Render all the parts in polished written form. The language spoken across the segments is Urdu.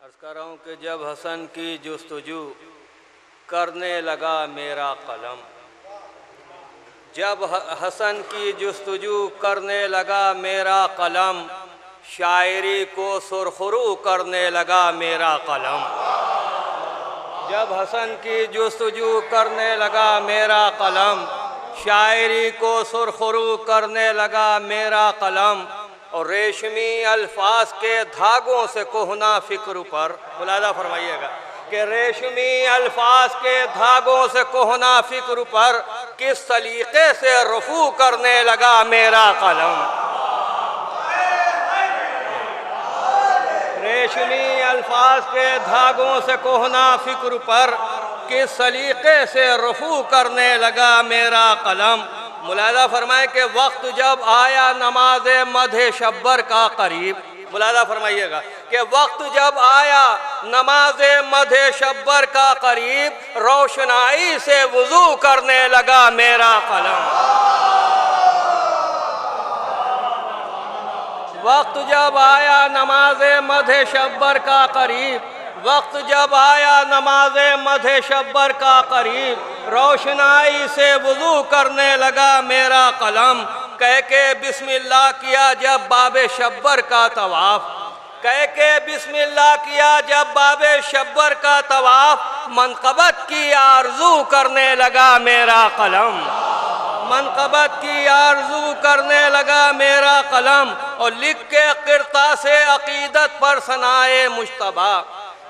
عرض کر رہا ہوں کہ جب حسن کی جستجو کرنے لگا میرا قلم، جب حسن کی جستجو کرنے لگا میرا قلم، شاعری کو سرخرو کرنے لگا میرا قلم۔ جب حسن کی جستجو کرنے لگا میرا قلم، شاعری کو سرخرو کرنے لگا میرا قلم، اور ریشمی الفاظ کے دھاگوں سے کہنا فکر پر، ملاحظہ فرمائیے گا کہ ریشمی الفاظ کے دھاگوں سے کہنا فکر پر کس سلیقے سے رفو کرنے لگا میرا قلم۔ ریشمی الفاظ کے دھاگوں سے کہنا فکر پر کس سلیقے سے رفو کرنے لگا میرا قلم۔ ملاحظہ فرمائے کہ وقت جب آیا نماز مدح شبر کا قریب، ملاحظہ فرمائیے گا کہ وقت جب آیا نماز مدح شبر کا قریب، روشنائی سے وضو کرنے لگا میرا قلم۔ وقت جب آیا نماز مدح شبر کا قریب، وقت جب آیا نماز مدح شبر کا قریب، روشنائی سے وضو کرنے لگا میرا قلم۔ کہہ کے بسم اللہ کیا جب باب شبر کا طواف، کہہ کے بسم اللہ کیا جب باب شبر کا طواف، منقبت کی آرزو کرنے لگا میرا قلم۔ منقبت کی آرزو کرنے لگا میرا قلم، اور لکھ کے قرطاسِ عقیدت پر ثنائے مجتبیٰ،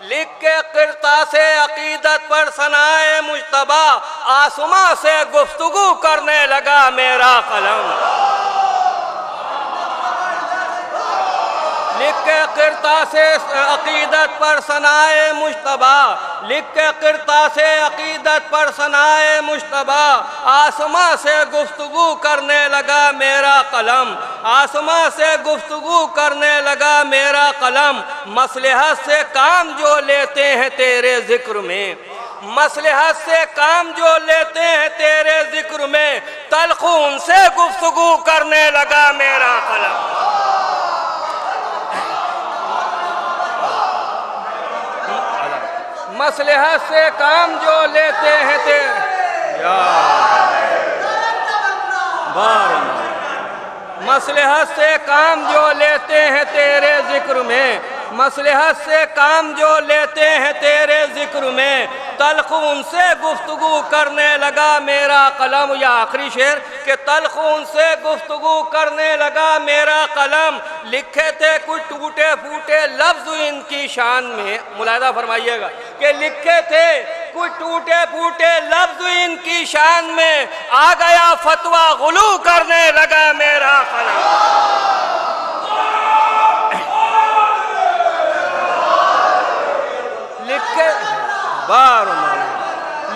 لکھ کے قرطاسِ عقیدت پر ثنائے مجتبیٰ، آسماں سے گفتگو کرنے لگا میرا قلم۔ لکھ کے قرطاسِ عقیدت پر ثنائے مجتبیٰ، لکھ کے قرطاسِ عقیدت پر ثنائے مجتبیٰ، آسماں سے گفتگو کرنے لگا میرا قلم۔ آسماں سے گفتگو کرنے لگا میرا قلم، مصلحت سے کام جو لیتے ہیں تیرے ذکر میں، مصلحت سے کام جو لیتے ہیں تیرے ذکر میں، تلخون سے گفتگو کرنے لگا میرا قلم۔ مصلحت سے کام جو لیتے ہیں مصلحت سے کام جو لیتے ہیں تیرے ذکر میں، مصلحت سے کام جو لیتے ہیں تیرے ذکر میں، تلخون سے گفتگو کرنے لگا میرا قلم۔ یا آخری شعر کہ تلخون سے گفتگو کرنے لگا میرا قلم، لکھے تھے کچھ ٹوٹے پھوٹے لفظ ان کی شان میں، ملاحظہ فرمائیے گا کہ لکھے تھے کچھ ٹوٹے پھوٹے لفظ ان کی شان میں، آ گیا فتویٰ غلو کرنے لگا میرا قلم۔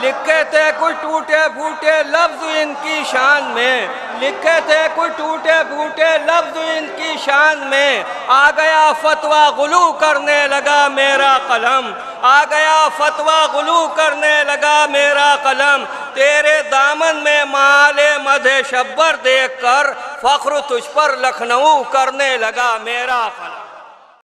لکھے تھے کچھ ٹوٹے پھوٹے لفظ ان کی شان میں، لکھے تھے کچھ ٹوٹے پھوٹے لفظ ان کی شان میں، آ گیا فتویٰ غلو کرنے لگا میرا قلم، آ گیا فتویٰ غلو کرنے لگا میرا قلم۔ تیرے دامن میں مال مدح شبر دیکھ کر، فخر تجھ پر لکھنؤ کرنے لگا میرا قلم۔